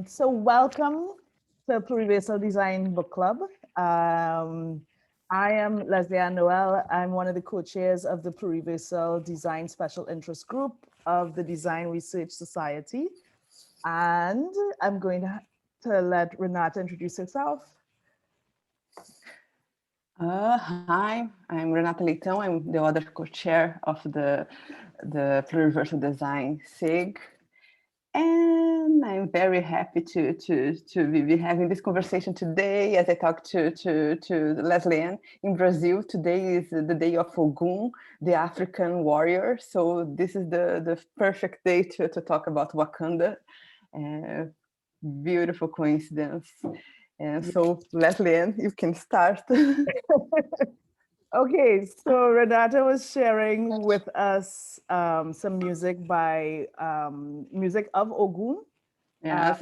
So welcome to Pluriversal Design Book Club. I am Lesley-Ann Noel. I'm one of the co-chairs of the Pluriversal Design Special Interest Group of the Design Research Society. And I'm going to let Renata introduce herself. Hi, I'm Renata Leitão. I'm the other co-chair of the Pluriversal Design SIG. And I'm very happy to be having this conversation today as I talk to Lesley-Ann. In Brazil, today is the day of Ogum, the African warrior. So this is the perfect day to talk about Wakanda. Beautiful coincidence. And so, Lesley-Ann, you can start. Okay, so Renata was sharing with us some music by music of Ogum. Yes,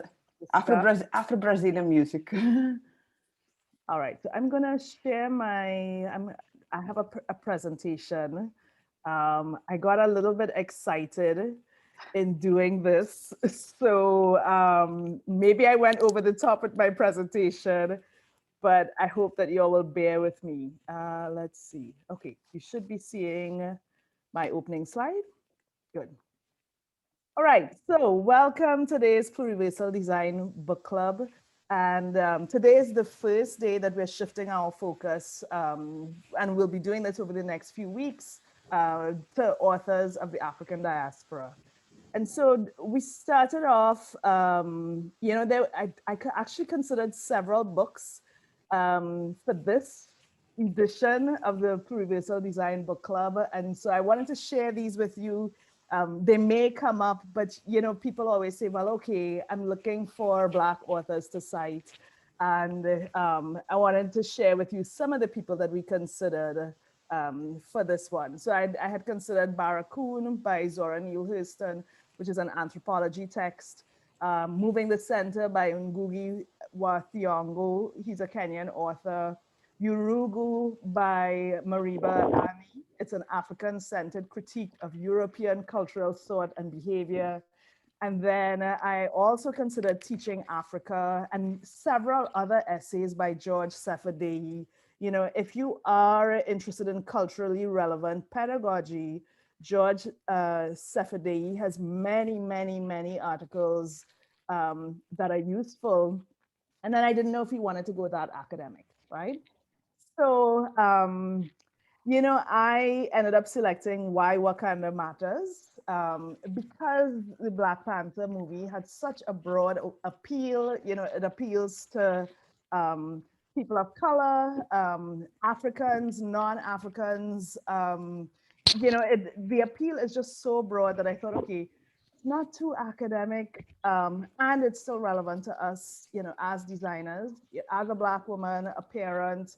Afro-Brazilian music. All right, so I'm gonna share I have a presentation. I got a little bit excited in doing this. So maybe I went over the top with my presentation, but I hope that you all will bear with me. Let's see. Okay, you should be seeing my opening slide. Good. All right, so welcome to today's Pluriversal Design Book Club. And today is the first day that we're shifting our focus, and we'll be doing this over the next few weeks, to authors of the African diaspora. And so we started off, I actually considered several books for this edition of the Pluriversal Design Book Club. And so I wanted to share these with you. They may come up, but people always say, well, okay, I'm looking for Black authors to cite. And I wanted to share with you some of the people that we considered for this one. So I had considered Barracoon by Zora Neale Hurston, which is an anthropology text. Moving the Center by Ngugi wa Thiong'o. He's a Kenyan author. Urugu by Mariba Ami. It's an African-centered critique of European cultural thought and behavior. And then I also considered Teaching Africa and several other essays by George Seferdey. If you are interested in culturally relevant pedagogy, George Seferdey has many, many, many articles that are useful. And then I didn't know if he wanted to go that academic, right? So, I ended up selecting Why Wakanda Matters because the Black Panther movie had such a broad appeal. It appeals to people of color, Africans, non-Africans. The appeal is just so broad that I thought, okay, it's not too academic, and it's still relevant to us, as designers, as a Black woman, a parent,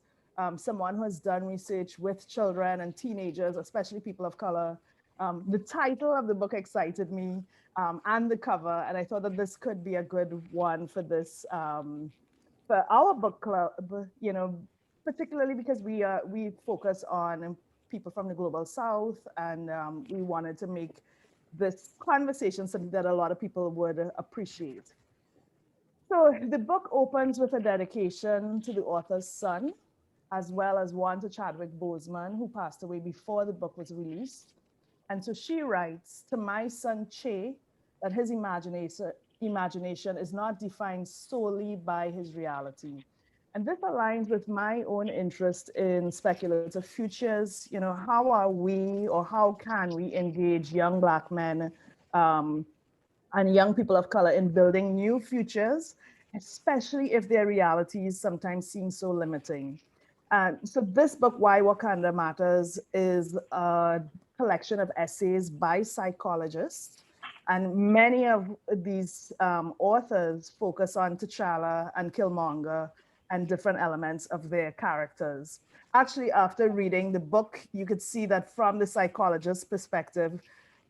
someone who has done research with children and teenagers, especially people of color. The title of the book excited me, and the cover, and I thought that this could be a good one for this, for our book club, particularly because we focus on people from the global South, and we wanted to make this conversation something that a lot of people would appreciate. So the book opens with a dedication to the author's son, as well as one to Chadwick Boseman, who passed away before the book was released. And so she writes, to my son Che, that his imagination is not defined solely by his reality. And this aligns with my own interest in speculative futures. How are we, or how can we engage young Black men and young people of color in building new futures, especially if their realities sometimes seem so limiting? So this book, Why Wakanda Matters, is a collection of essays by psychologists. And many of these authors focus on T'Challa and Killmonger and different elements of their characters. Actually, after reading the book, you could see that from the psychologist's perspective,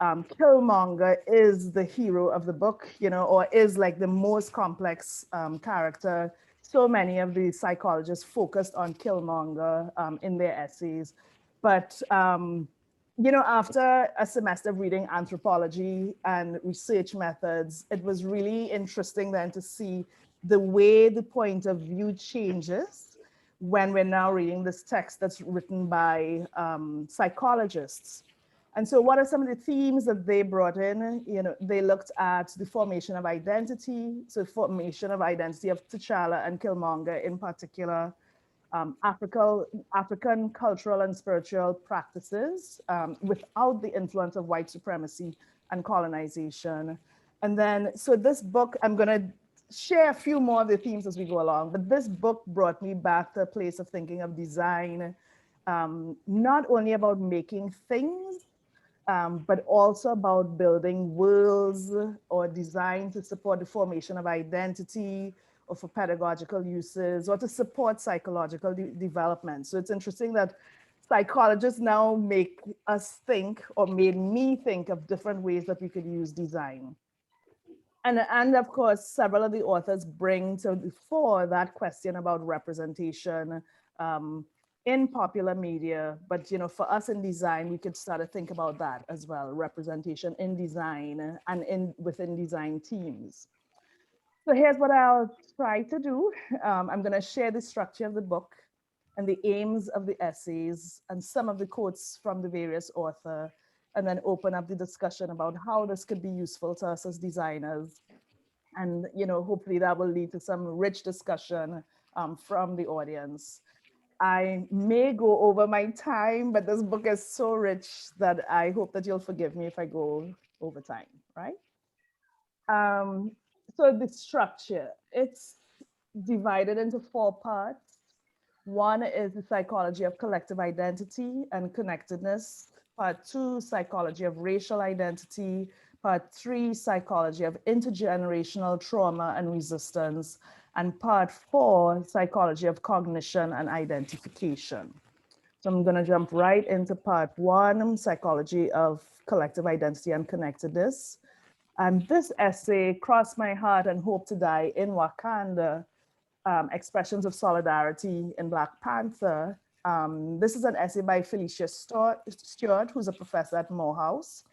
Killmonger is the hero of the book, or is like the most complex character. So many of the psychologists focused on Killmonger in their essays. But, you know, after a semester of reading anthropology and research methods, it was really interesting then to see the way the point of view changes when we're now reading this text that's written by psychologists. And so what are some of the themes that they brought in? You know, they looked at the formation of identity, so formation of identity of T'Challa and Killmonger in particular, African cultural and spiritual practices without the influence of white supremacy and colonization. And then, so this book, I'm going to share a few more of the themes as we go along, but this book brought me back to a place of thinking of design, not only about making things, but also about building worlds or design to support the formation of identity or for pedagogical uses or to support psychological development. So it's interesting that psychologists now make us think or made me think of different ways that we could use design. And of course, several of the authors bring to the fore that question about representation in popular media. But you know, for us in design, we could start to think about that as well, representation in design and within design teams. So here's what I'll try to do. I'm going to share the structure of the book and the aims of the essays and some of the quotes from the various author, and then open up the discussion about how this could be useful to us as designers. And you know, hopefully that will lead to some rich discussion from the audience. I may go over my time, but this book is so rich that I hope that you'll forgive me if I go over time, right? Um, so the structure, it's divided into 4 parts. One is the psychology of collective identity and connectedness. Part 2, psychology of racial identity. Part 3, psychology of intergenerational trauma and resistance. And part 4, psychology of cognition and identification. So I'm going to jump right into part 1, psychology of collective identity and connectedness. And this essay, Cross My Heart and Hope to Die in Wakanda, Expressions of Solidarity in Black Panther. This is an essay by Felicia Stewart, who's a professor at Morehouse.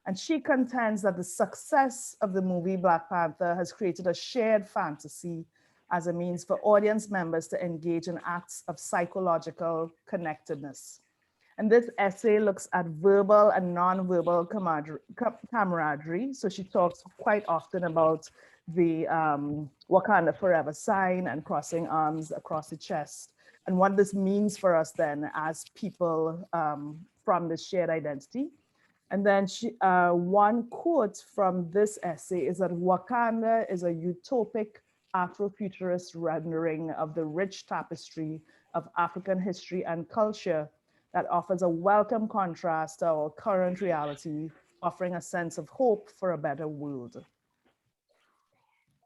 And she contends that the success of the movie Black Panther has created a shared fantasy as a means for audience members to engage in acts of psychological connectedness. And this essay looks at verbal and non-verbal camaraderie. So she talks quite often about the Wakanda Forever sign and crossing arms across the chest, and what this means for us then as people from this shared identity. And then one quote from this essay is that Wakanda is a utopic Afrofuturist rendering of the rich tapestry of African history and culture that offers a welcome contrast to our current reality, offering a sense of hope for a better world.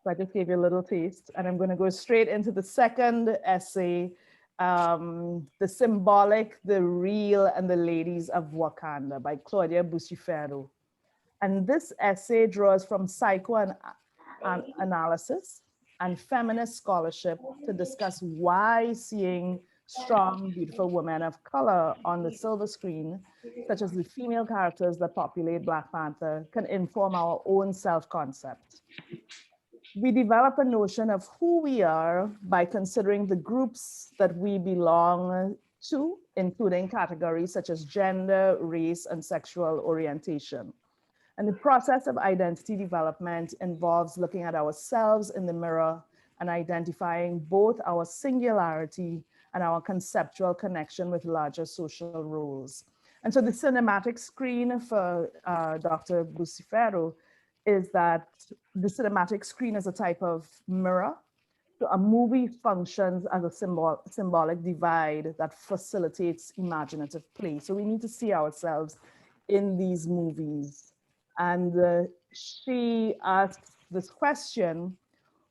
So I just gave you a little taste, and I'm going to go straight into the second essay, The Symbolic, the Real, and the Ladies of Wakanda by Claudia Bucifero. And this essay draws from psychoanalysis and feminist scholarship to discuss why seeing strong, beautiful women of color on the silver screen, such as the female characters that populate Black Panther, can inform our own self-concept. We develop a notion of who we are by considering the groups that we belong to, including categories such as gender, race, and sexual orientation. And the process of identity development involves looking at ourselves in the mirror and identifying both our singularity and our conceptual connection with larger social roles. And so the cinematic screen for Dr. Bucifero is that the cinematic screen is a type of mirror. So a movie functions as a symbolic divide that facilitates imaginative play. So we need to see ourselves in these movies. And she asks this question: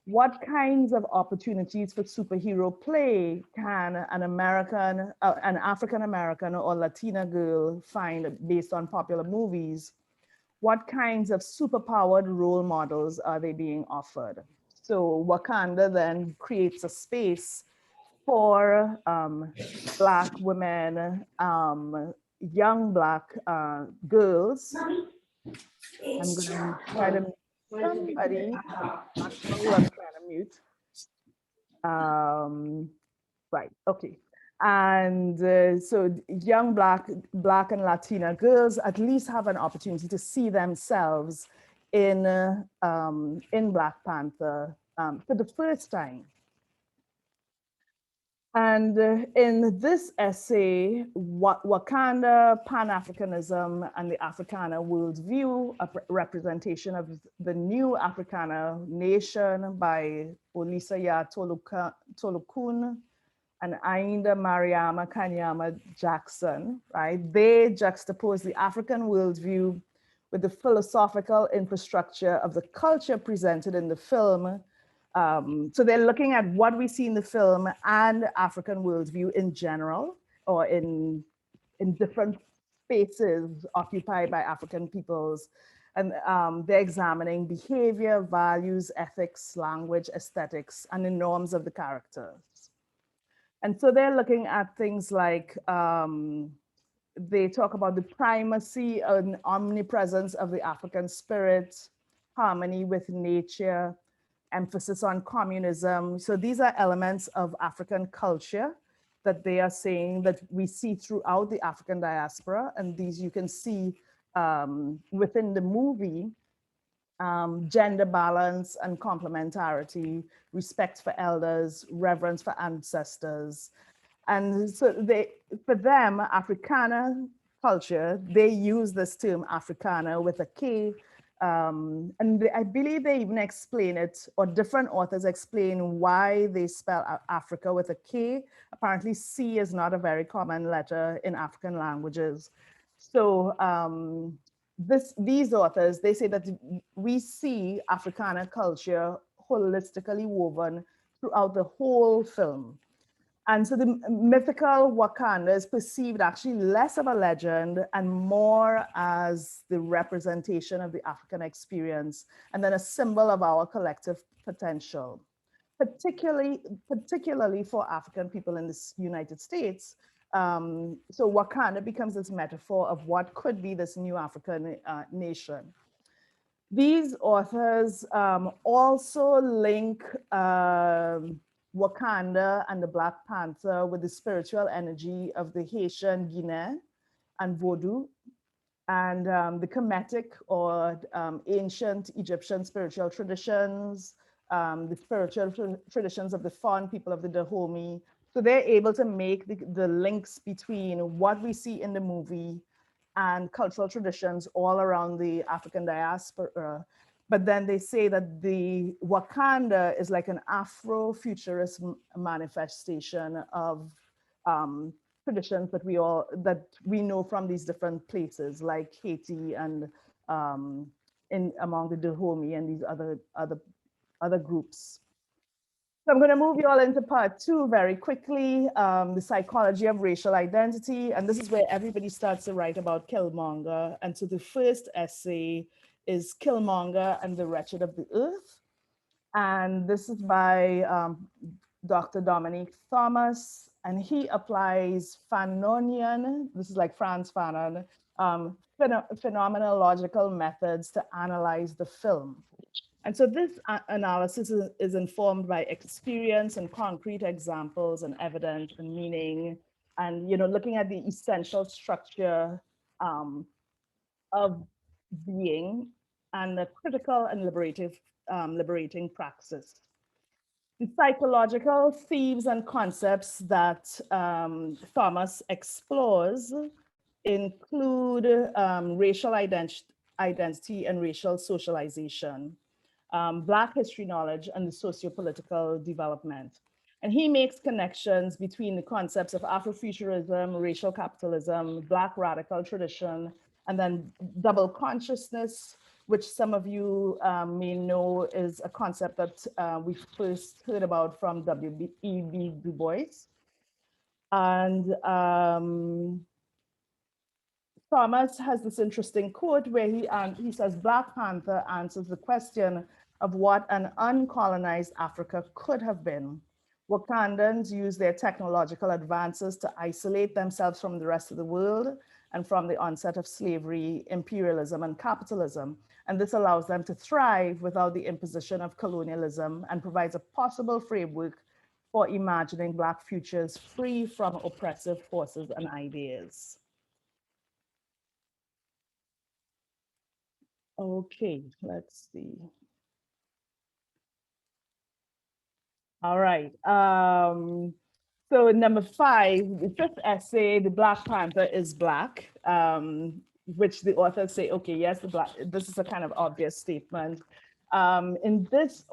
what kinds of opportunities for superhero play can an African American or Latina girl find based on popular movies? What kinds of superpowered role models are they being offered? So Wakanda then creates a space for Black women young Black girls. I'm going to try to mute somebody. Not sure who I'm trying to mute. Right, okay. And so young Black and Latina girls at least have an opportunity to see themselves in Black Panther for the first time. And in this essay, Wakanda, Pan-Africanism, and the Africana worldview, a representation of the new Africana nation by Olisaya Tolokun and Ainda Mariama Kanyama Jackson, right? They juxtapose the African worldview with the philosophical infrastructure of the culture presented in the film. So they're looking at what we see in the film and African worldview in general, or in different spaces occupied by African peoples. And they're examining behavior, values, ethics, language, aesthetics, and the norms of the characters. And so they're looking at things like they talk about the primacy and omnipresence of the African spirit, harmony with nature, emphasis on communism. So these are elements of African culture that they are saying that we see throughout the African diaspora. And these you can see within the movie, gender balance and complementarity, respect for elders, reverence for ancestors. And so for them, Africana culture, they use this term Africana with a K. And I believe they even explain it, or different authors explain why they spell Africa with a K. Apparently C is not a very common letter in African languages. So these authors, they say that we see Africana culture holistically woven throughout the whole film. And so the mythical Wakanda is perceived actually less of a legend and more as the representation of the African experience, and then a symbol of our collective potential, particularly for African people in the United States. So Wakanda becomes this metaphor of what could be this new African nation. These authors also link Wakanda and the Black Panther with the spiritual energy of the Haitian Guinea and Vodou, and the Kemetic or ancient Egyptian spiritual traditions, the spiritual traditions of the Fon people of the Dahomey. So they're able to make the links between what we see in the movie and cultural traditions all around the African diaspora. But then they say that the Wakanda is like an Afro-futurist manifestation of traditions that we know from these different places, like Haiti and among the Dahomey and these other groups. So I'm going to move you all into part 2 very quickly, the psychology of racial identity. And this is where everybody starts to write about Killmonger. And so the first essay is Killmonger and the Wretched of the Earth. And this is by Dr. Dominique Thomas. And he applies Fanonian, this is like Frantz Fanon, phenomenological methods to analyze the film. And so this analysis is informed by experience and concrete examples and evidence and meaning, and looking at the essential structure of being and the critical and liberating praxis. The psychological themes and concepts that Thomas explores include racial identity and racial socialization, Black history knowledge, and the socio-political development. And he makes connections between the concepts of Afrofuturism, racial capitalism, Black radical tradition, and then double consciousness, which some of you may know is a concept that we first heard about from W.E.B. Du Bois. And Thomas has this interesting quote where he says, Black Panther answers the question of what an uncolonized Africa could have been. Wakandans use their technological advances to isolate themselves from the rest of the world and from the onset of slavery, imperialism, and capitalism. And this allows them to thrive without the imposition of colonialism and provides a possible framework for imagining Black futures free from oppressive forces and ideas. Okay, let's see. All right. So number 5, the fifth essay, The Black Panther is Black, which the authors say, okay, yes, this is a kind of obvious statement. In this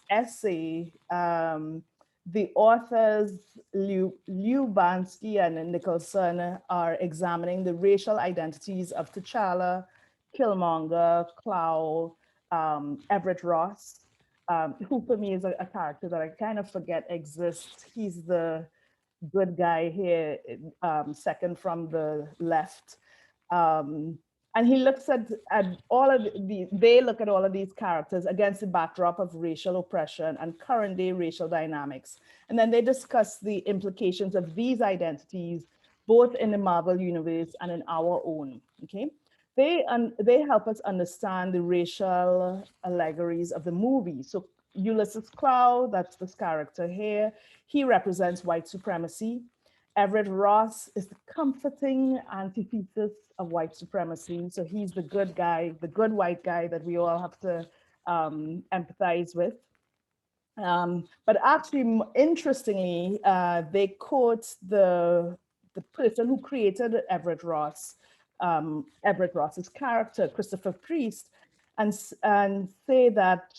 essay, the authors Liu Bansky and Nicholson are examining the racial identities of T'Challa, Killmonger, Clow, Everett Ross, who for me is a character that I kind of forget exists. He's the good guy here, second from the left. And he looks at all of they look at all of these characters against the backdrop of racial oppression and current day racial dynamics. And then they discuss the implications of these identities, both in the Marvel universe and in our own, okay? They help us understand the racial allegories of the movie. So Ulysses Clow, that's this character here, he represents white supremacy. Everett Ross is the comforting antithesis of white supremacy. So he's the good guy, the good white guy that we all have to empathize with. But actually, interestingly, they quote the person who created Everett Ross's character, Christopher Priest, and say that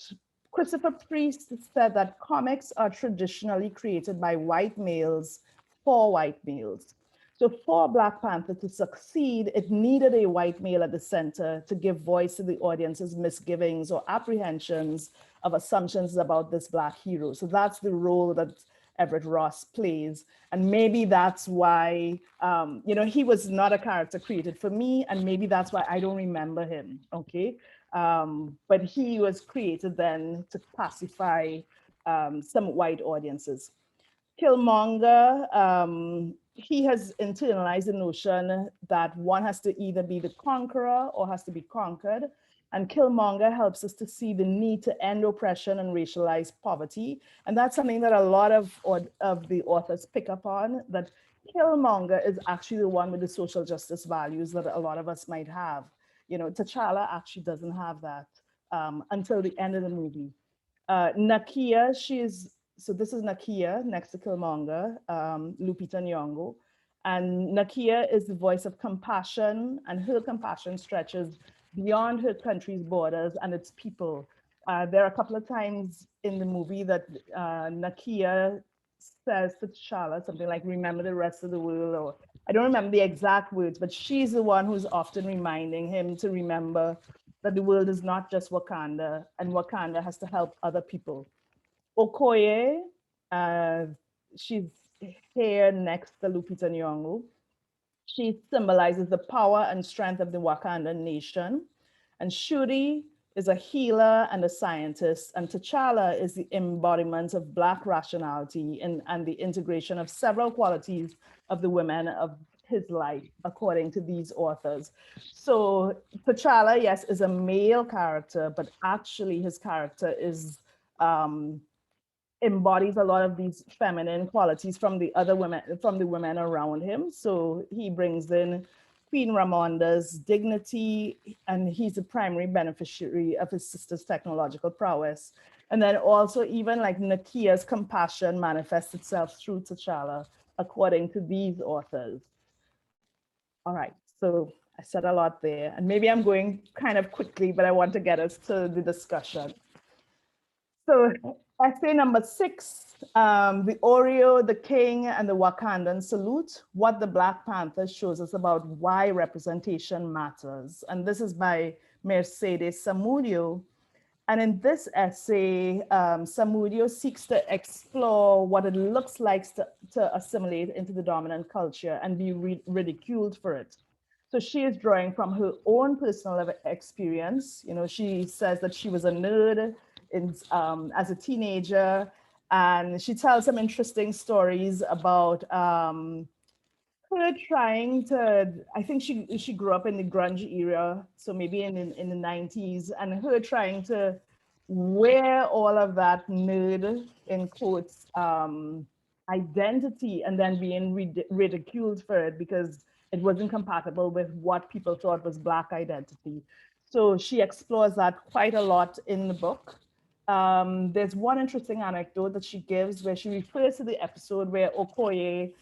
Christopher Priest said that comics are traditionally created by white males for white males. So for Black Panther to succeed, it needed a white male at the center to give voice to the audience's misgivings or apprehensions of assumptions about this Black hero. So that's the role that Everett Ross plays. And maybe that's why, he was not a character created for me, and maybe that's why I don't remember him, okay? But he was created then to pacify some white audiences. Killmonger, he has internalized the notion that one has to either be the conqueror or has to be conquered. And Killmonger helps us to see the need to end oppression and racialized poverty. And that's something that a lot of the authors pick up on, that Killmonger is actually the one with the social justice values that a lot of us might have. T'Challa actually doesn't have that until the end of the movie. Nakia, so this is Nakia next to Killmonger, Lupita Nyong'o. And Nakia is the voice of compassion, and her compassion stretches beyond her country's borders and its people. There are a couple of times in the movie that Nakia says to T'Challa something like, remember the rest of the world, or I don't remember the exact words, but she's the one who's often reminding him to remember that the world is not just Wakanda, and Wakanda has to help other people. Okoye, she's here next to Lupita Nyong'o. She symbolizes the power and strength of the Wakandan nation. And Shuri is a healer and a scientist. And T'Challa is the embodiment of Black rationality and the integration of several qualities of the women of his life, according to these authors. So T'Challa, yes, is a male character, but actually his character is embodies a lot of these feminine qualities from the women around him. So he brings in Queen Ramonda's dignity, and he's the primary beneficiary of his sister's technological prowess. And then also even like Nakia's compassion manifests itself through T'Challa, according to these authors. All right, so I said a lot there, and maybe I'm going kind of quickly, but I want to get us to the discussion. So essay number 6, the Oreo, the King, and the Wakandan salute, what the Black Panther shows us about why representation matters. And this is by Mercedes Samudio. And in this essay, Samudio seeks to explore what it looks like to assimilate into the dominant culture and be ridiculed for it. So she is drawing from her own personal experience. She says that she was a nerd as a teenager, and she tells some interesting stories about her trying to, I think she grew up in the grunge era, so maybe in the 90s, and her trying to wear all of that nerd in quotes identity and then being ridiculed for it because it wasn't compatible with what people thought was Black identity. So she explores that quite a lot in the book. There's one interesting anecdote that she gives where she refers to the episode where Okoye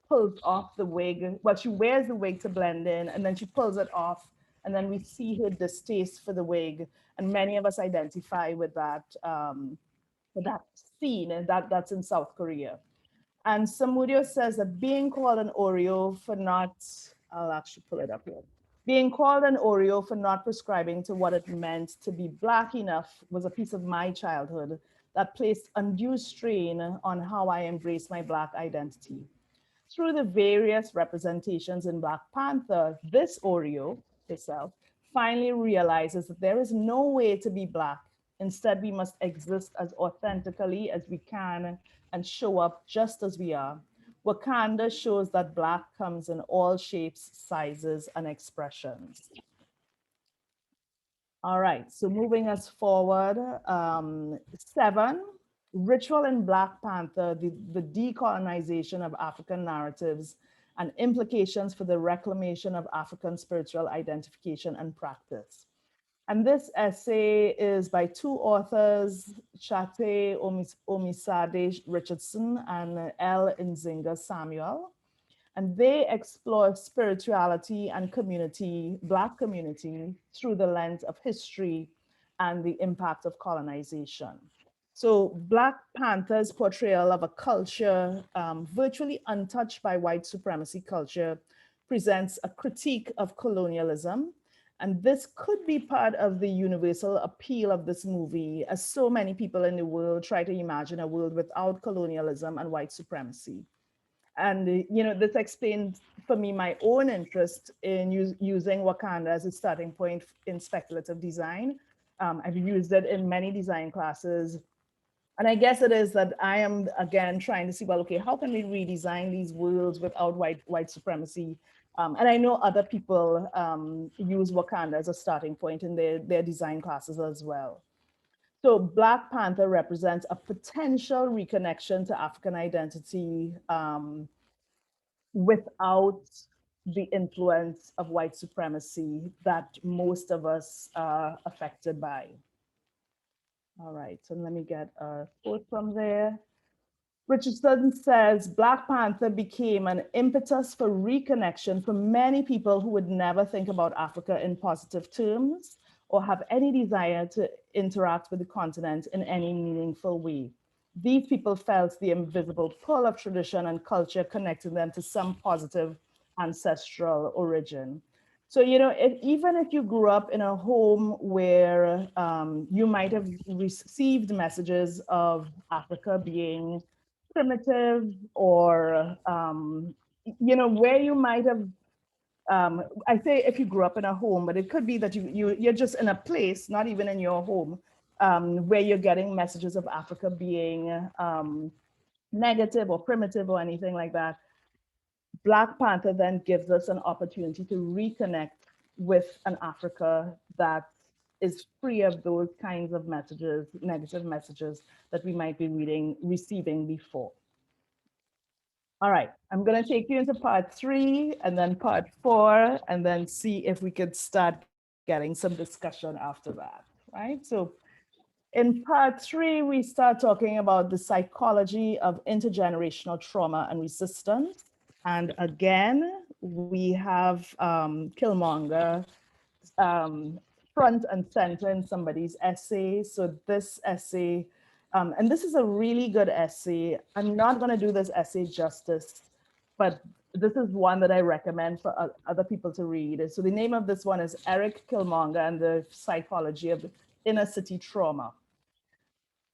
pulls off the wig. Well, she wears the wig to blend in, and then she pulls it off, and then we see her distaste for the wig. And many of us identify with that scene, and that's in South Korea. And Samudio says that being called an Oreo for not, I'll actually pull it up here. Being called an Oreo for not prescribing to what it meant to be Black enough was a piece of my childhood that placed undue strain on how I embrace my Black identity. Through the various representations in Black Panther, this Oreo herself finally realizes that there is no way to be Black. Instead, we must exist as authentically as we can and show up just as we are. Wakanda shows that Black comes in all shapes, sizes, and expressions. All right, so moving us forward, 7, ritual in Black Panther, the decolonization of African narratives and implications for the reclamation of African spiritual identification and practice. And this essay is by two authors, Chate Omisade Richardson and L. Nzinga Samuel. And they explore spirituality and community, Black community, through the lens of history and the impact of colonization. So Black Panther's portrayal of a culture virtually untouched by white supremacy culture presents a critique of colonialism. And this could be part of the universal appeal of this movie, as so many people in the world try to imagine a world without colonialism and white supremacy. And this explains for me my own interest in using Wakanda as a starting point in speculative design. I've used it in many design classes. And I guess it is that I am again trying to see, well, okay, how can we redesign these worlds without white supremacy? And I know other people use Wakanda as a starting point in their design classes as well. So Black Panther represents a potential reconnection to African identity without the influence of white supremacy that most of us are affected by. All right, so let me get a quote from there. Richardson says Black Panther became an impetus for reconnection for many people who would never think about Africa in positive terms or have any desire to interact with the continent in any meaningful way. These people felt the invisible pull of tradition and culture connecting them to some positive ancestral origin. So, even if you grew up in a home where you might have received messages of Africa being primitive or where you might have I say if you grew up in a home, but it could be that you're just in a place, not even in your home, where you're getting messages of Africa being negative or primitive or anything like that. Black Panther then gives us an opportunity to reconnect with an Africa that is free of those kinds of messages, negative messages that we might be receiving before. All right, I'm going to take you into part 3 and then part 4, and then see if we could start getting some discussion after that, right? So in part 3, we start talking about the psychology of intergenerational trauma and resistance. And again, we have Killmonger front and center in somebody's essay. So this essay, and this is a really good essay. I'm not going to do this essay justice, but this is one that I recommend for other people to read. So the name of this one is Eric Killmonger and the Psychology of Inner City Trauma.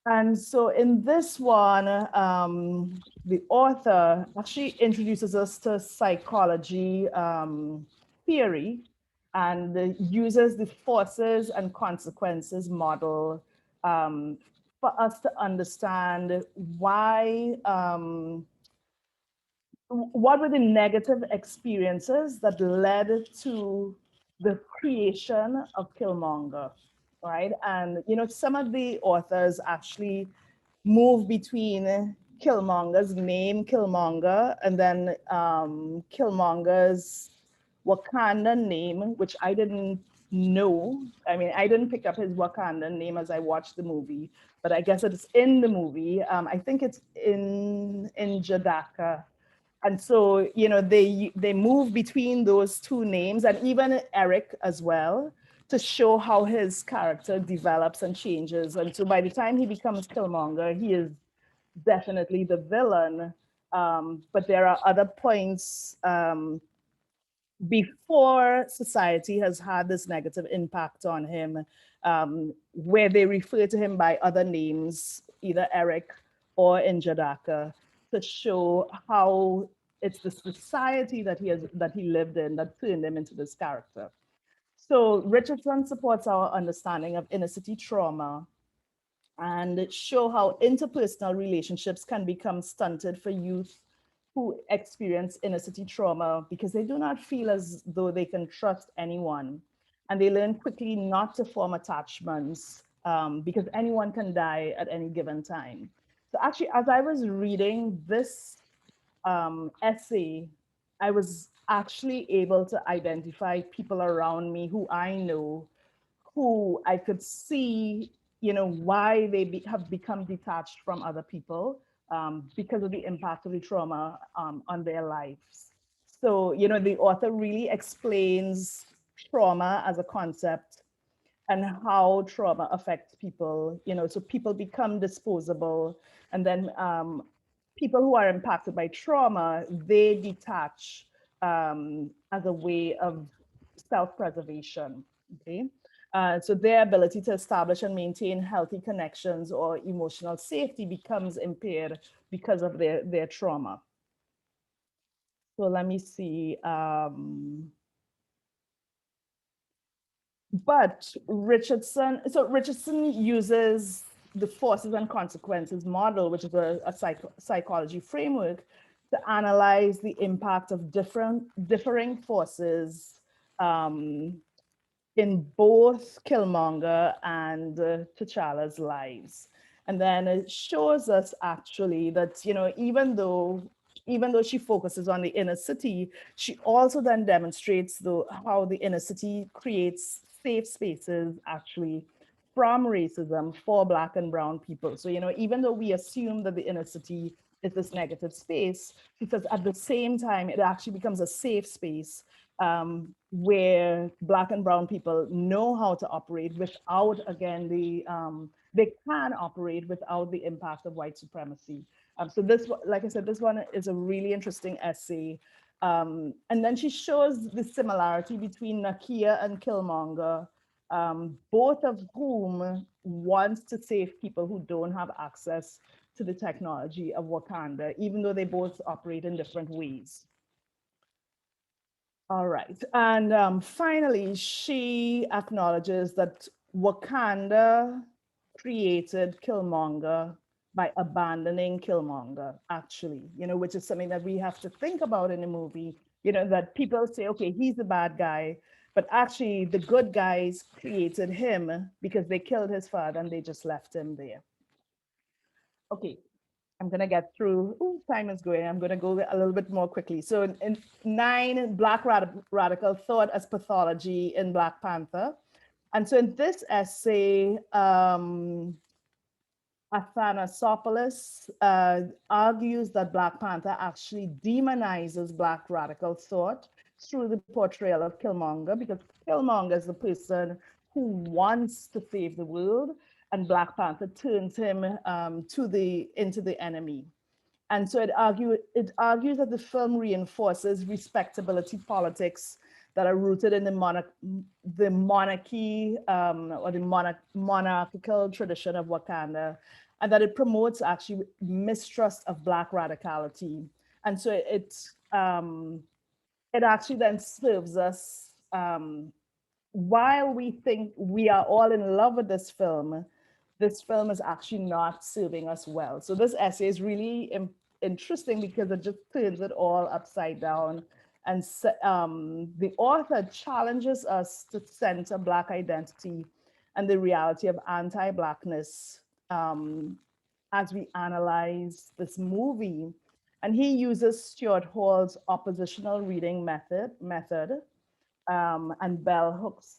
And so in this one, the author actually introduces us to psychology theory and uses the forces and consequences model for us to understand why what were the negative experiences that led to the creation of Killmonger, right? And some of the authors actually move between Killmonger's name, Killmonger, and then Killmonger's Wakanda name, which I didn't know. I mean, I didn't pick up his Wakanda name as I watched the movie, but I guess it's in the movie. I think it's in Jadaka, and so they move between those two names, and even Eric as well, to show how his character develops and changes. And so by the time he becomes Killmonger, he is definitely the villain. But there are other points before society has had this negative impact on him, where they refer to him by other names, either Eric or in Jadaka, to show how it's the society that he lived in that turned him into this character. So Richardson supports our understanding of inner city trauma and show how interpersonal relationships can become stunted for youth who experience inner city trauma because they do not feel as though they can trust anyone. And they learn quickly not to form attachments because anyone can die at any given time. So actually, as I was reading this essay, I was actually able to identify people around me who I know, who I could see, why they have become detached from other people because of the impact of the trauma on their lives. So, the author really explains trauma as a concept and how trauma affects people, so people become disposable. And then people who are impacted by trauma, they detach as a way of self-preservation, okay? So their ability to establish and maintain healthy connections or emotional safety becomes impaired because of their trauma. So let me see. But Richardson uses the forces and consequences model, which is a psychology framework, to analyze the impact of differing forces in both Killmonger and T'Challa's lives. And then it shows us actually that, even though she focuses on the inner city, she also then demonstrates how the inner city creates safe spaces actually from racism for Black and brown people. So, even though we assume that the inner city is this negative space, because at the same time, it actually becomes a safe space where Black and brown people know how to operate without, again, they can operate without the impact of white supremacy. So this, like I said, this one is a really interesting essay. And then she shows the similarity between Nakia and Killmonger, both of whom wants to save people who don't have access to the technology of Wakanda, even though they both operate in different ways. All right. And finally, she acknowledges that Wakanda created Killmonger by abandoning Killmonger, actually, which is something that we have to think about in the movie, that people say, okay, he's the bad guy, but actually the good guys created him because they killed his father and they just left him there. Okay, I'm gonna get through. Ooh, time is going. I'm gonna go a little bit more quickly. So in 9, Black radical thought as pathology in Black Panther. And so in this essay, Athanasopoulos argues that Black Panther actually demonizes Black radical thought through the portrayal of Killmonger, because Killmonger is the person who wants to save the world, and Black Panther turns him into the enemy. And so it argues that the film reinforces respectability politics that are rooted in the monarchy or the monarchical tradition of Wakanda, and that it promotes actually mistrust of Black radicality. And so it actually then serves us, while we think we are all in love with this film is actually not serving us well. So this essay is really interesting because it just turns it all upside down. And the author challenges us to center Black identity and the reality of anti-Blackness um, as we analyze this movie. And he uses Stuart Hall's oppositional reading method and bell hooks,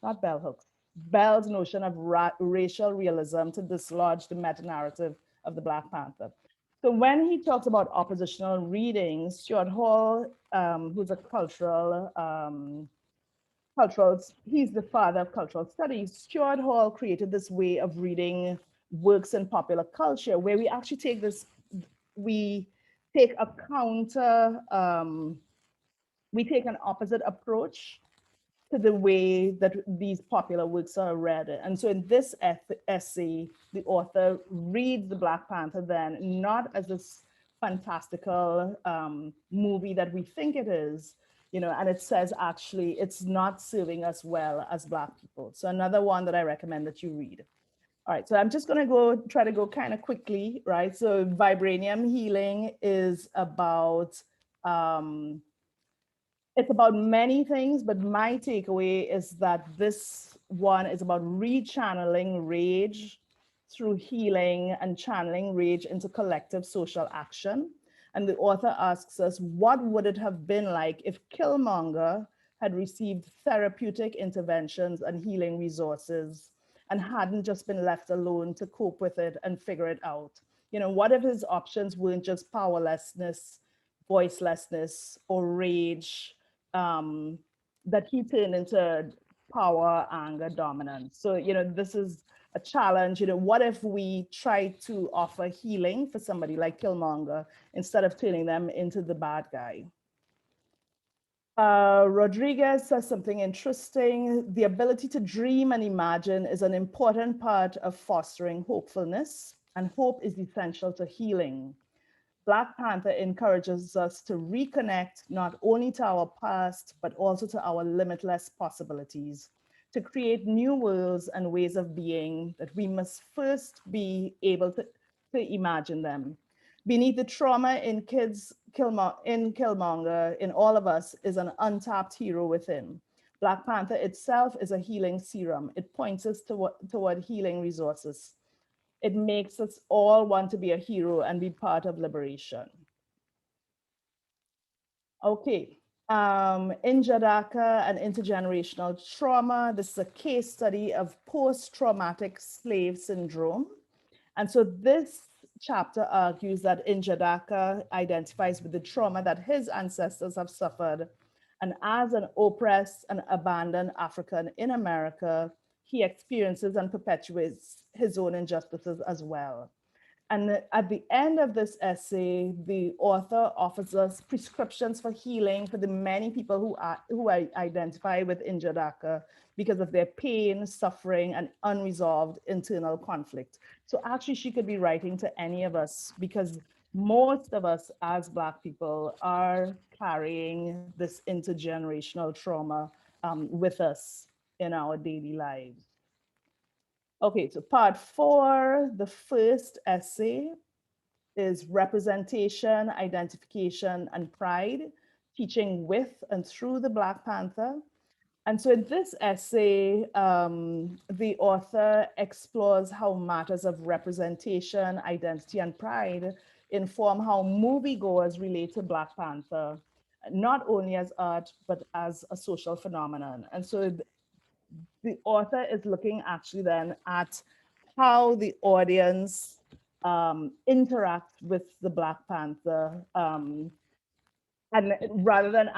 not bell hooks, Bell's notion of racial realism to dislodge the meta-narrative of the Black Panther. So when he talks about oppositional reading, Stuart Hall, who's a he's the father of cultural studies. Stuart Hall created this way of reading works in popular culture where we actually we take a we take an opposite approach to the way that these popular works are read. And so in this essay, the author reads the Black Panther then not as this fantastical movie that we think it is, and it says actually it's not serving us well as Black people. So another one that I recommend that you read. All right, so I'm just gonna try to go kind of quickly, right? So vibranium healing is about it's about many things, but my takeaway is that this one is about rechanneling rage through healing and channeling rage into collective social action. And the author asks us, what would it have been like if Killmonger had received therapeutic interventions and healing resources and hadn't just been left alone to cope with it and figure it out? What if his options weren't just powerlessness, voicelessness, or rage, that he turned into power, anger, dominance. So, this is a challenge. What if we try to offer healing for somebody like Killmonger instead of turning them into the bad guy? Rodriguez says something interesting. The ability to dream and imagine is an important part of fostering hopefulness, and hope is essential to healing. Black Panther encourages us to reconnect not only to our past, but also to our limitless possibilities, to create new worlds and ways of being that we must first be able to imagine them. Beneath the trauma in Killmonger, in all of us, is an untapped hero within. Black Panther itself is a healing serum. It points us toward healing resources. It makes us all want to be a hero and be part of liberation. Okay, in Jadaka and intergenerational trauma, this is a case study of post-traumatic slave syndrome. And so this chapter argues that Injadaka identifies with the trauma that his ancestors have suffered. And as an oppressed and abandoned African in America, he experiences and perpetuates his own injustices as well. And at the end of this essay, the author offers us prescriptions for healing for the many people who identify with Injadaka because of their pain, suffering, and unresolved internal conflict. So actually, she could be writing to any of us because most of us as Black people are carrying this intergenerational trauma with us in our daily lives. Okay, so part 4, the first essay is representation, identification, and pride, teaching with and through the Black Panther. And so in this essay, the author explores how matters of representation, identity, and pride inform how moviegoers relate to Black Panther, not only as art, but as a social phenomenon. And so the author is looking actually then at how the audience interact with the Black Panther, and rather than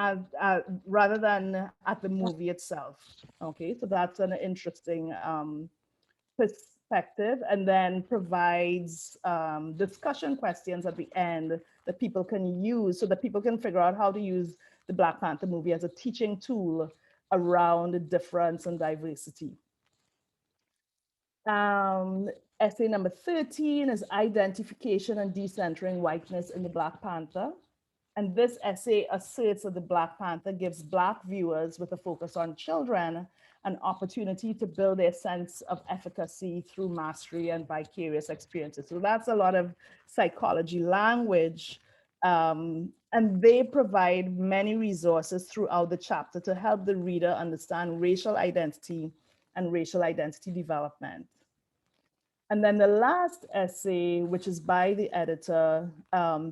at the movie itself. Okay, so that's an interesting perspective, and then provides discussion questions at the end that people can use so that people can figure out how to use the Black Panther movie as a teaching tool around difference and diversity. Essay number 13 is identification and decentering whiteness in the Black Panther. And this essay asserts that the Black Panther gives Black viewers, with a focus on children, an opportunity to build their sense of efficacy through mastery and vicarious experiences. So that's a lot of psychology language. And they provide many resources throughout the chapter to help the reader understand racial identity and racial identity development. And then the last essay, which is by the editor,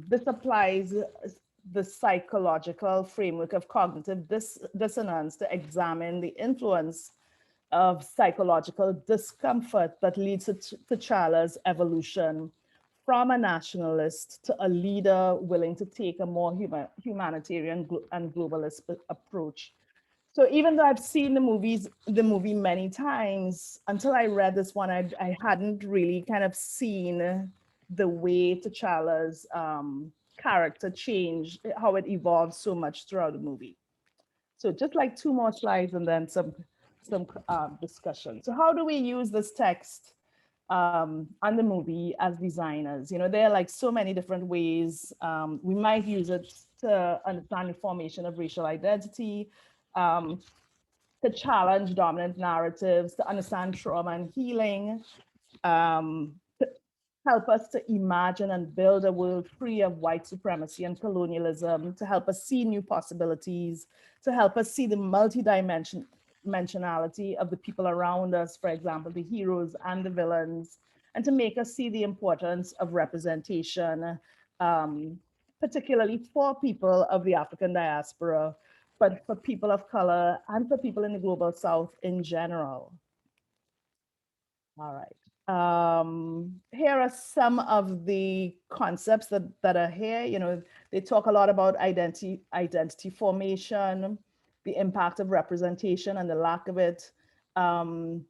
this applies the psychological framework of cognitive dissonance to examine the influence of psychological discomfort that leads to T'Challa's evolution from a nationalist to a leader willing to take a more humanitarian and globalist approach. So even though I've seen the movie many times, until I read this one, I hadn't really kind of seen the way T'Challa's character change, how it evolved so much throughout the movie. So just like 2 more slides and then some discussion. So how do we use this text and the movie as designers? You know, there are like so many different ways. We might use it to understand the formation of racial identity, to challenge dominant narratives, to understand trauma and healing, to help us to imagine and build a world free of white supremacy and colonialism, to help us see new possibilities, to help us see the multidimensionality of the people around us, for example, the heroes and the villains, and to make us see the importance of representation, particularly for people of the African diaspora, but for people of color and for people in the global South in general. All right. Here are some of the concepts that are here. You know, they talk a lot about identity formation, the impact of representation and the lack of it, the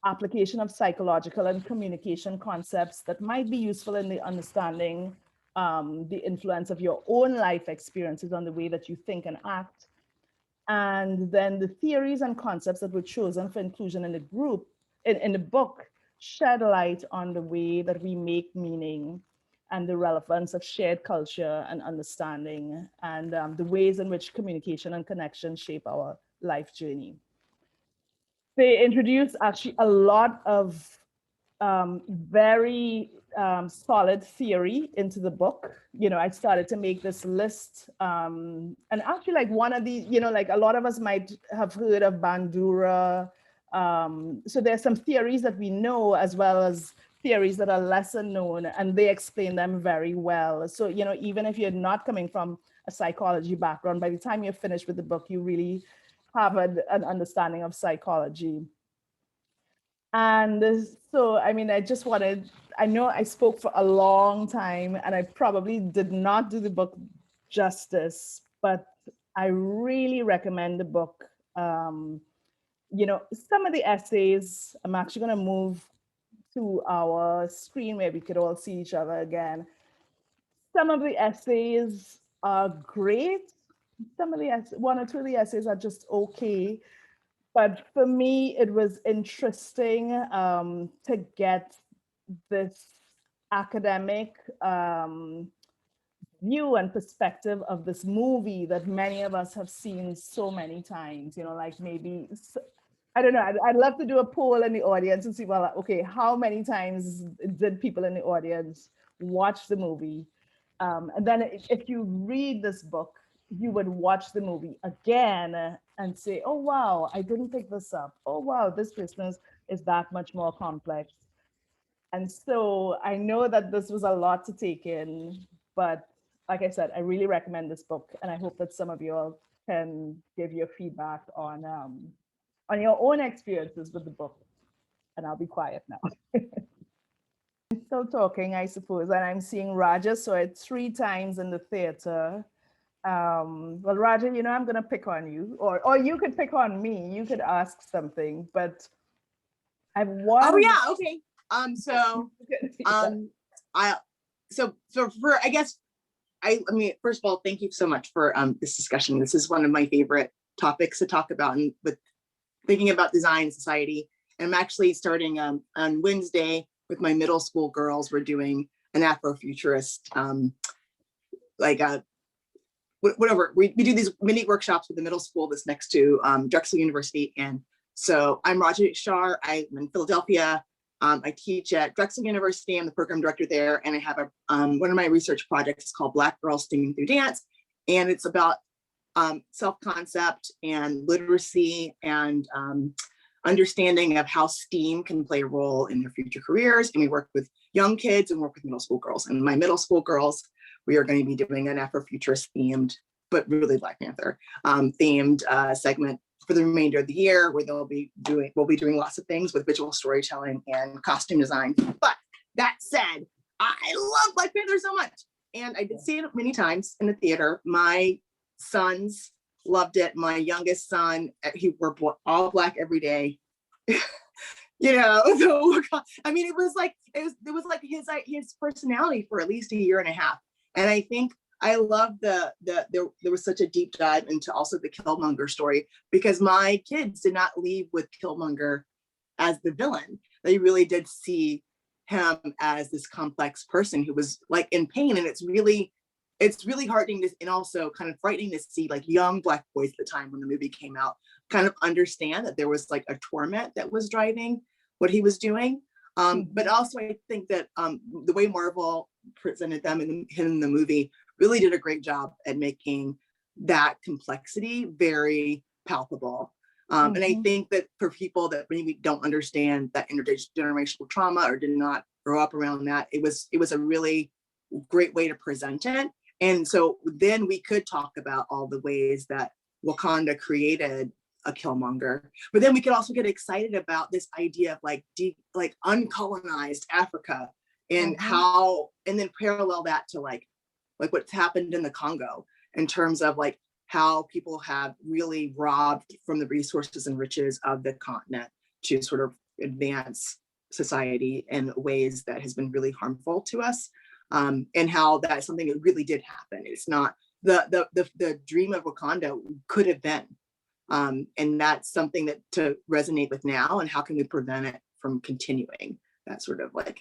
application of psychological and communication concepts that might be useful in the understanding the influence of your own life experiences on the way that you think and act. And then the theories and concepts that were chosen for inclusion in the group, in the book, shed light on the way that we make meaning and the relevance of shared culture and understanding, and the ways in which communication and connection shape our life journey. They introduce actually a lot of very solid theory into the book. You know, I started to make this list, and actually like one of these, you know, like a lot of us might have heard of Bandura. So there's some theories that we know, as well as theories that are lesser known, and they explain them very well. So, you know, even if you're not coming from a psychology background, by the time you're finished with the book, you really have an understanding of psychology. And so, I mean, I know I spoke for a long time and I probably did not do the book justice, but I really recommend the book. You know, some of the essays, I'm actually going to move to our screen where we could all see each other again. Some of the essays are great. Some of the one or two of the essays are just okay. But for me, it was interesting to get this academic view and perspective of this movie that many of us have seen so many times. You know, like maybe, I don't know, I'd love to do a poll in the audience and see, well, okay, how many times did people in the audience watch the movie? And then if you read this book, you would watch the movie again and say, oh, wow, I didn't pick this up. Oh, wow, this business is that much more complex. And so I know that this was a lot to take in, but like I said, I really recommend this book. And I hope that some of you all can give your feedback on your own experiences with the book. And I'll be quiet now. I'm still talking, I suppose, and I'm seeing Raja saw it 3 times in the theater. Well, Raja, you know, I'm gonna pick on you, or you could pick on me. You could ask something, but I've one. Oh yeah, okay. For I guess I mean, first of all, thank you so much for this discussion. This is one of my favorite topics to talk about, and with thinking about design and society. And I'm actually starting on Wednesday with my middle school girls. We're doing an Afrofuturist, whatever. We do these mini workshops with the middle school that's next to Drexel University. And So I'm Raja Shar. I'm in Philadelphia. I teach at Drexel University. I'm the program director there, and I have one of my research projects is called Black Girls Steaming Through Dance, and it's about self-concept and literacy and understanding of how STEAM can play a role in their future careers. And we work with young kids and work with middle school girls. And my middle school girls, we are going to be doing an Afrofuturist themed, but really Black Panther themed segment for the remainder of the year, where we'll be doing lots of things with visual storytelling and costume design. But that said, I love Black Panther so much. And I did see it many times in the theater. My sons loved it. My youngest son, he wore all Black every day. You know, so I mean, it was like his personality for at least a year and a half. And I think I love there was such a deep dive into also the Killmonger story, because my kids did not leave with Killmonger as the villain. They really did see him as this complex person who was like in pain. And it's really heartening and also kind of frightening to see like young Black boys at the time when the movie came out kind of understand that there was like a torment that was driving what he was doing. But also I think that the way Marvel presented them in the movie really did a great job at making that complexity very palpable. And I think that for people that maybe don't understand that intergenerational trauma or did not grow up around that, it was a really great way to present it. And so then we could talk about all the ways that Wakanda created a Killmonger, but then we could also get excited about this idea of like uncolonized Africa and how, and then parallel that to like what's happened in the Congo in terms of like how people have really robbed from the resources and riches of the continent to sort of advance society in ways that has been really harmful to us. And how that's something that really did happen. It's not the dream of Wakanda could have been. And that's something that to resonate with now, and how can we prevent it from continuing that sort of like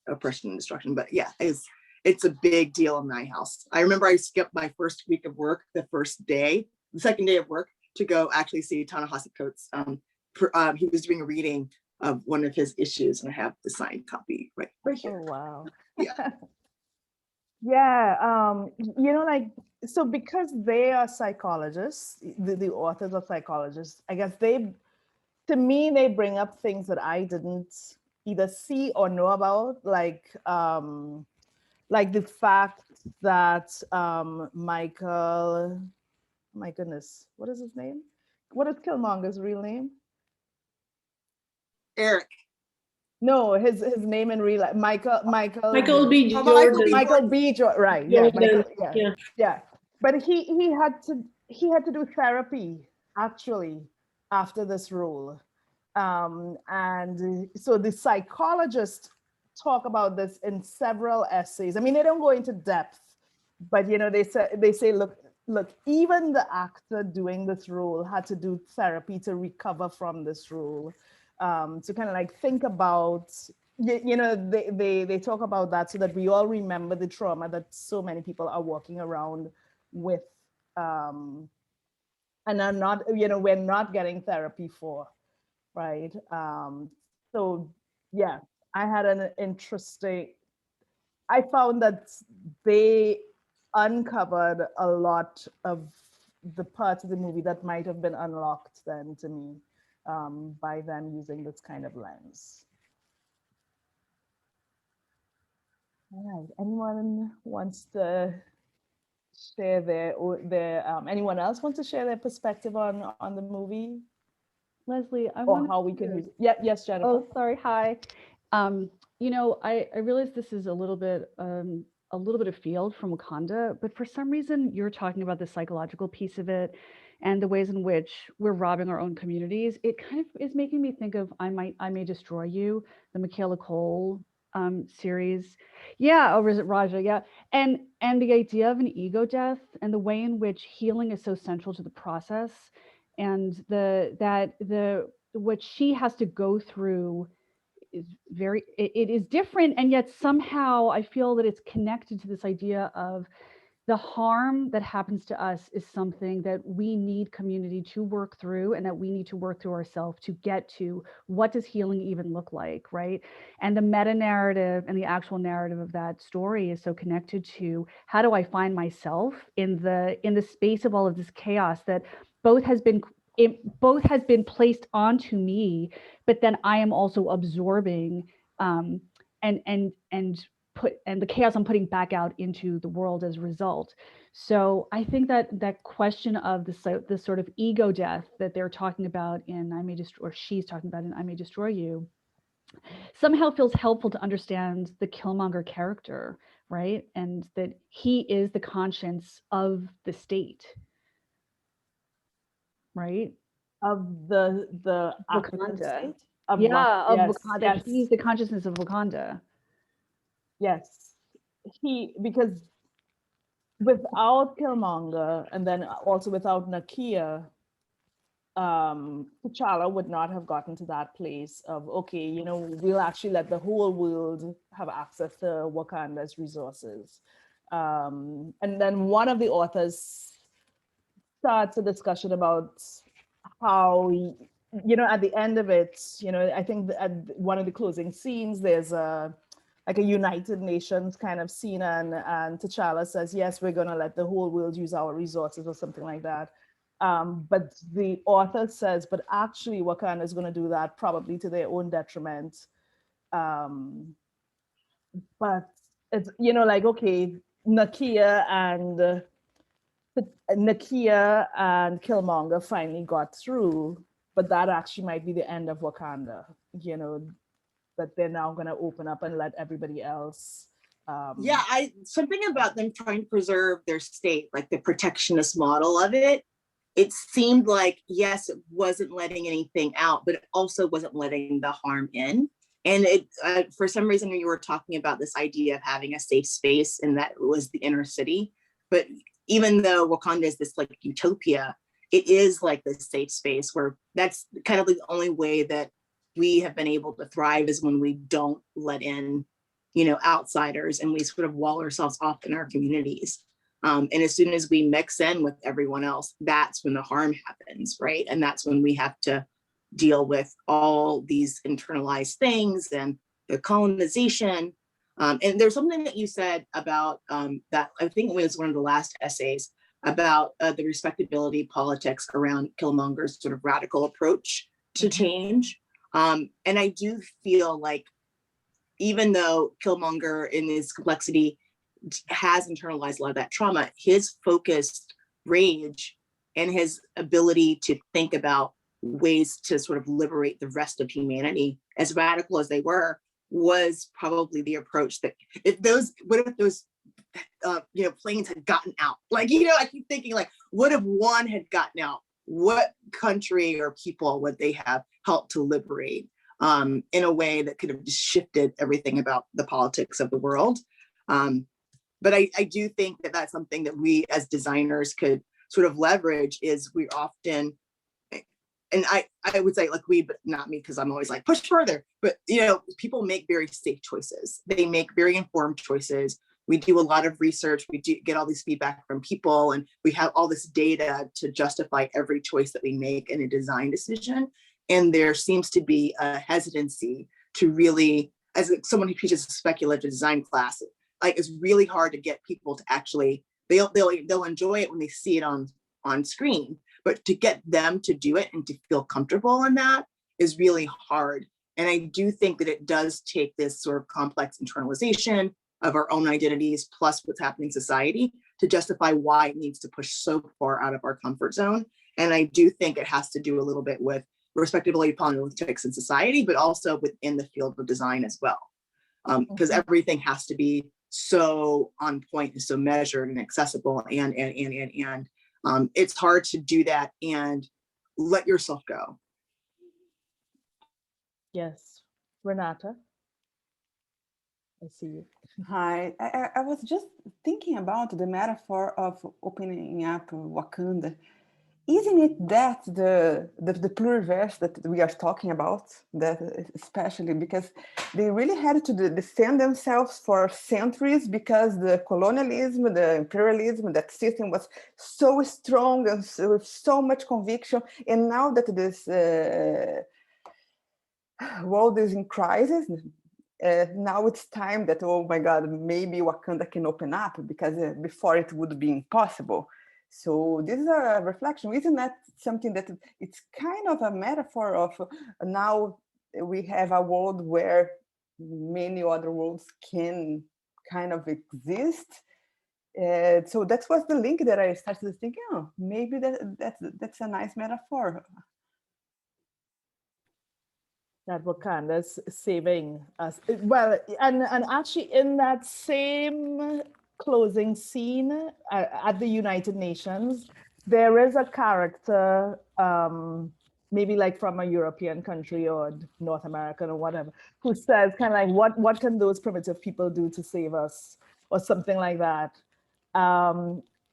oppression and destruction. But yeah, it's a big deal in my house. I remember I skipped my first week of work, the second day of work, to go actually see Ta-Nehisi Coates. He was doing a reading of one of his issues, and I have the signed copy right here. Oh, wow. Yeah. Yeah, you know, like, so because they are psychologists, the authors are psychologists, I guess to me, they bring up things that I didn't either see or know about, like the fact that Michael, my goodness, what is his name? What is Killmonger's real name? Eric. No, his name in real life, Michael B. Jordan. Michael B. Jordan, right? Yeah, Jordan. yeah. But he had to do therapy actually after this role, and so the psychologists talk about this in several essays. I mean, they don't go into depth, but you know, they say, look, even the actor doing this role had to do therapy to recover from this role. To kind of like think about, you know, they talk about that so that we all remember the trauma that so many people are walking around with, and are not, you know, we're not getting therapy for, right? So yeah, I found that they uncovered a lot of the parts of the movie that might have been unlocked then to me. By them using this kind of lens. All right, anyone wants to share anyone else wants to share their perspective on the movie? Leslie, Or how we can use it? Yeah, yes, Jennifer. Oh, sorry, hi. You know, I realize this is a little bit afield from Wakanda, but for some reason you're talking about the psychological piece of it and the ways in which we're robbing our own communities. It kind of is making me think of I May Destroy You, the Michaela Cole series. Yeah, or is it Raja? Yeah. And the idea of an ego death and the way in which healing is so central to the process, and what she has to go through is it is different, and yet somehow I feel that it's connected to this idea of the harm that happens to us is something that we need community to work through, and that we need to work through ourselves to get to what does healing even look like, right? And the meta narrative and the actual narrative of that story is so connected to how do I find myself in the space of all of this chaos that both has been placed onto me, but then I am also absorbing and the chaos I'm putting back out into the world as a result. So I think that that question of the sort of ego death that they're talking about in I May Destroy, or she's talking about in I May Destroy You, somehow feels helpful to understand the Killmonger character, right? And that he is the conscience of the state, right? Of the African Wakanda. state of Yeah, of yes, Wakanda. yes, He's the consciousness of Wakanda. yes. Because without Killmonger, and then also without Nakia, T'Challa would not have gotten to that place of, okay, you know, we'll actually let the whole world have access to Wakanda's resources. And then one of the authors starts a discussion about how, you know, at the end of it, you know, I think at one of the closing scenes, there's a like a United Nations kind of scene, and T'Challa says, yes, we're going to let the whole world use our resources or something like that. But the author says, but actually Wakanda is going to do that probably to their own detriment. But it's, you know, like, okay, Nakia and Nakia and Killmonger finally got through, but that actually might be the end of Wakanda, you know, that they're now going to open up and let everybody else. Yeah, something about them trying to preserve their state, like the protectionist model of it. It seemed like, yes, it wasn't letting anything out, but it also wasn't letting the harm in. And it, for some reason, you were talking about this idea of having a safe space, and that was the inner city. But even though Wakanda is this like utopia, it is like this safe space where that's kind of the only way that we have been able to thrive, is when we don't let in, you know, outsiders, and we sort of wall ourselves off in our communities. And as soon as we mix in with everyone else, that's when the harm happens, right? And that's when we have to deal with all these internalized things and the colonization. And there's something that you said about that, I think it was one of the last essays, about the respectability politics around Killmonger's sort of radical approach to change. And I do feel like, even though Killmonger in his complexity has internalized a lot of that trauma, his focused rage and his ability to think about ways to sort of liberate the rest of humanity, as radical as they were, was probably the approach that, what if those you know, planes had gotten out? Like, you know, I keep thinking, like, what if one had gotten out? What country or people would they have helped to liberate in a way that could have just shifted everything about the politics of the world? But I do think that that's something that we as designers could sort of leverage. Is we often, and I would say, like, we, but not me, because I'm always like, push further. But, you know, people make very safe choices. They make very informed choices. We do a lot of research. We do get all this feedback from people, and we have all this data to justify every choice that we make in a design decision. And there seems to be a hesitancy to really, as someone who teaches a speculative design class, like, it's really hard to get people to actually, they'll enjoy it when they see it on screen, but to get them to do it and to feel comfortable in that is really hard. And I do think that it does take this sort of complex internalization of our own identities, plus what's happening in society, to justify why it needs to push so far out of our comfort zone. And I do think it has to do a little bit with respectability politics in society, but also within the field of design as well. Because everything has to be so on point and so measured and accessible, and it's hard to do that and let yourself go. Yes, Renata, I see you. Hi, I was just thinking about the metaphor of opening up Wakanda. isn't it that the pluriverse that we are talking about, that especially because they really had to defend themselves for centuries because the colonialism, the imperialism, that system was so strong and with so much conviction. And now that this world is in crisis, now it's time that, oh my God, maybe Wakanda can open up, because before it would be impossible. So this is a reflection. Isn't that something that it's kind of a metaphor of now we have a world where many other worlds can kind of exist? So that was the link that I started thinking, oh, maybe that's a nice metaphor. That Wakanda's saving us. Well, and actually in that same closing scene at the United Nations, there is a character, maybe like from a European country or North American or whatever, who says kind of like, what can those primitive people do to save us, or something like that.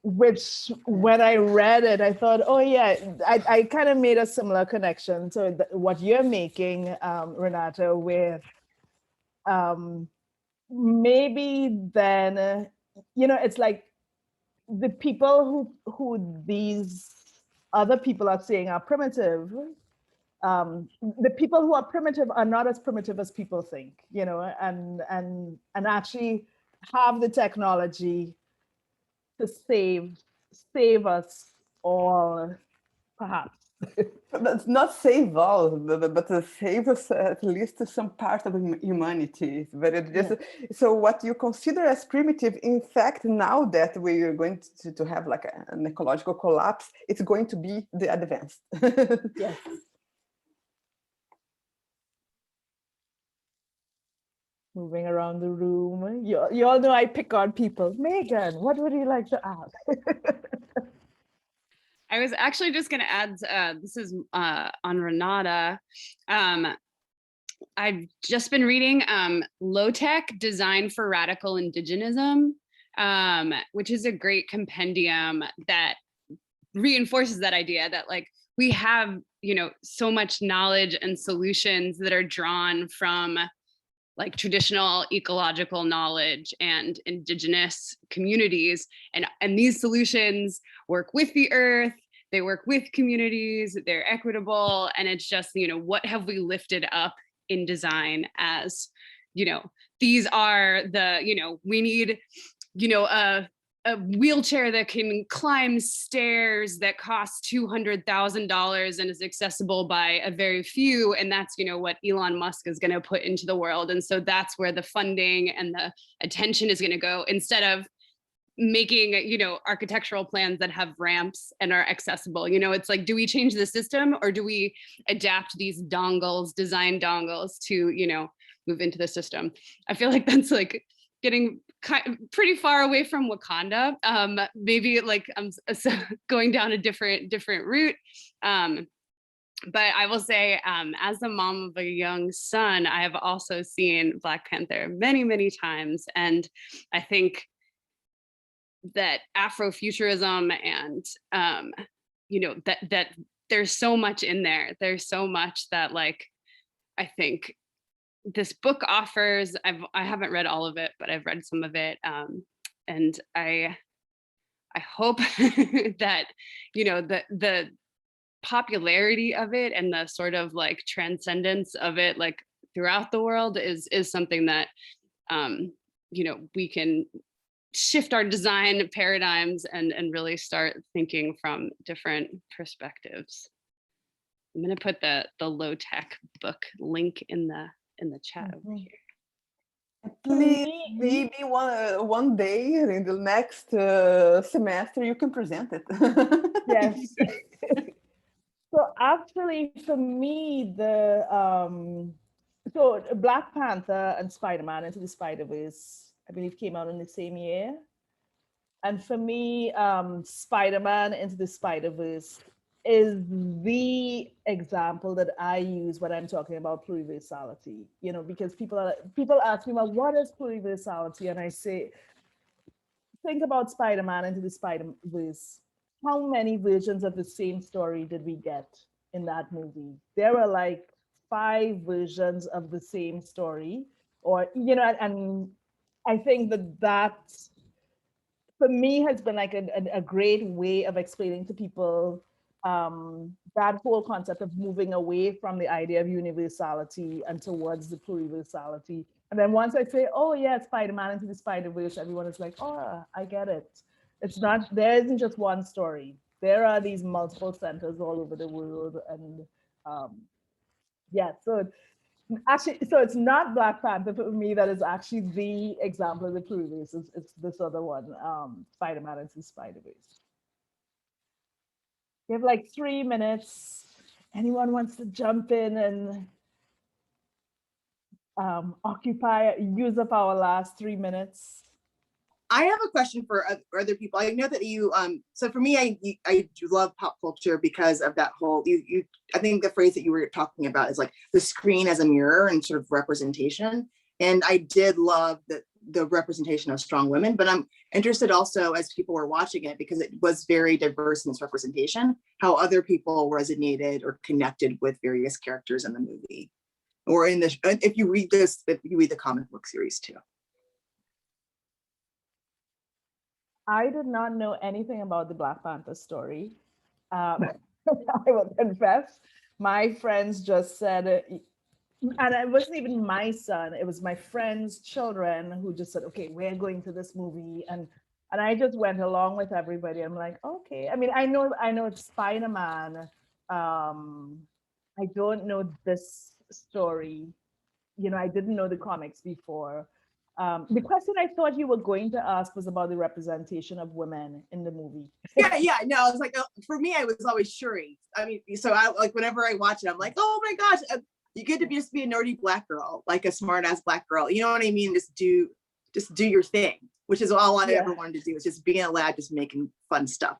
Which when I read it, I thought, oh yeah, I kind of made a similar connection to what you're making, Renata, with maybe then, it's like the people who these other people are saying are primitive, the people who are primitive are not as primitive as people think, and actually have the technology to save us all, perhaps. But not save all, but to save us at least some part of humanity. But it just, so what you consider as primitive, in fact, now that we are going to have like an ecological collapse, it's going to be the advanced. Yes. Moving around the room. You all know I pick on people. Megan, what would you like to ask? I was actually just going to add, this is on Renata. I've just been reading Low Tech Design for Radical Indigenism, which is a great compendium that reinforces that idea that like we have, so much knowledge and solutions that are drawn from like traditional ecological knowledge and indigenous communities. And these solutions work with the earth, they work with communities, they're equitable. And it's just, what have we lifted up in design as, these are the, we need, a wheelchair that can climb stairs that costs $200,000 and is accessible by a very few. And that's, what Elon Musk is going to put into the world. And so that's where the funding and the attention is going to go, instead of making, architectural plans that have ramps and are accessible. It's like, do we change the system, or do we adapt these design dongles to, move into the system? I feel like that's like getting pretty far away from Wakanda. Maybe like I'm going down a different route. But I will say, as the mom of a young son, I have also seen Black Panther many, many times. And I think that Afrofuturism and, that there's so much in there. There's so much that like, I think this book offers. I haven't read all of it, but I've read some of it. And I hope that, the popularity of it and the sort of like transcendence of it, like throughout the world is something that, we can shift our design paradigms and really start thinking from different perspectives. I'm going to put the Low Tech book link in the chat over here. Please, maybe one day in the next semester you can present it. Yes. So actually, for me, so Black Panther and Spider-Man Into the Spider-Verse, I believe, came out in the same year. And for me, Spider-Man Into the Spider-Verse is the example that I use when I'm talking about pluriversality, because people ask me, well, what is pluriversality? And I say, think about Spider-Man Into the Spider-Verse. how many versions of the same story did we get in that movie? There were like 5 versions of the same story, or and I think that for me has been like a great way of explaining to people that whole concept of moving away from the idea of universality and towards the pluriversality. And then once I say, oh yeah, Spider-Man into the Spider-Verse, everyone is like, oh, I get it. It's not, there isn't just one story. There are these multiple centers all over the world. And yeah, so actually, so it's not Black Panther for me that is actually the example of the pluriverse. It's this other one, Spider-Man into Spider-Verse. We have like 3 minutes. Anyone wants to jump in and use up our last 3 minutes? I have a question for other people. I know that you, so for me, I do love pop culture because of that whole, I think the phrase that you were talking about is like the screen as a mirror and sort of representation. And I did love the representation of strong women, but I'm interested also as people were watching it, because it was very diverse in its representation, how other people resonated or connected with various characters in the movie. Or in the, if you read the comic book series too. I did not know anything about the Black Panther story. I will confess. My friends just said, and it wasn't even my son, it was my friends' children who just said, okay, we're going to this movie. And I just went along with everybody. I'm like, okay. I mean, I know it's Spider-Man. I don't know this story. I didn't know the comics before. The question I thought you were going to ask was about the representation of women in the movie. Yeah, no, I was like, for me, I was always Shuri. I mean, so I like whenever I watch it, I'm like, oh my gosh, you get to just be a nerdy Black girl, like a smart ass Black girl. You know what I mean? Just do your thing, which is all I ever wanted to do, is just being in a lab, just making fun stuff.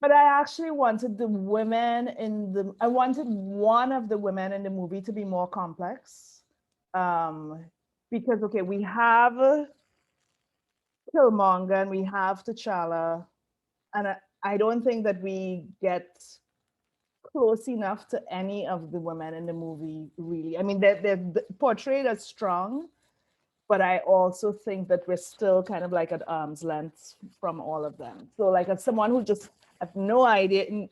But I actually wanted the women I wanted one of the women in the movie to be more complex. Because, okay, we have Killmonger and we have T'Challa, and I don't think that we get close enough to any of the women in the movie, really. I mean, they're portrayed as strong, but I also think that we're still kind of like at arm's length from all of them. So like, as someone who just had no idea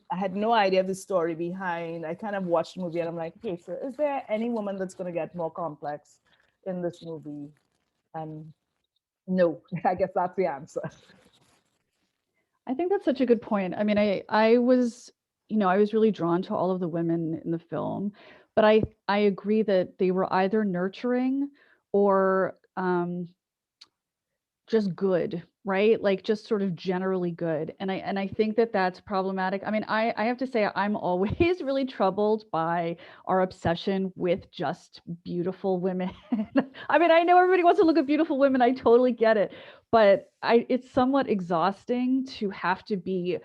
of the story behind, I kind of watched the movie and I'm like, okay, so is there any woman that's going to get more complex in this movie? And no, I guess that's the answer. I think that's such a good point. I mean, I was really drawn to all of the women in the film, but I agree that they were either nurturing or just good, right? Like just sort of generally good. And I think that that's problematic. I mean, I have to say I'm always really troubled by our obsession with just beautiful women. I mean, I know everybody wants to look at beautiful women. I totally get it. But it's somewhat exhausting to have to be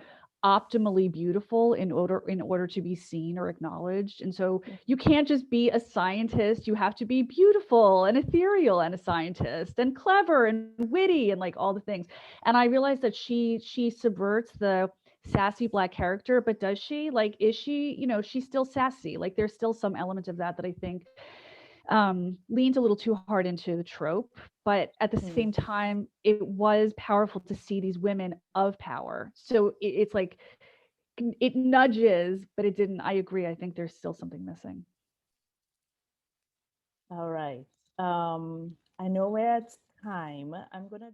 optimally beautiful in order to be seen or acknowledged. And so you can't just be a scientist, you have to be beautiful and ethereal and a scientist and clever and witty and like all the things. And I realized that she subverts the sassy Black character, but does she? Like, is she, she's still sassy. Like there's still some element of that I think leans a little too hard into the trope, but at the same time, it was powerful to see these women of power. So it's like it nudges, but it didn't. I agree. I think there's still something missing. All right. I know we're at time. I'm gonna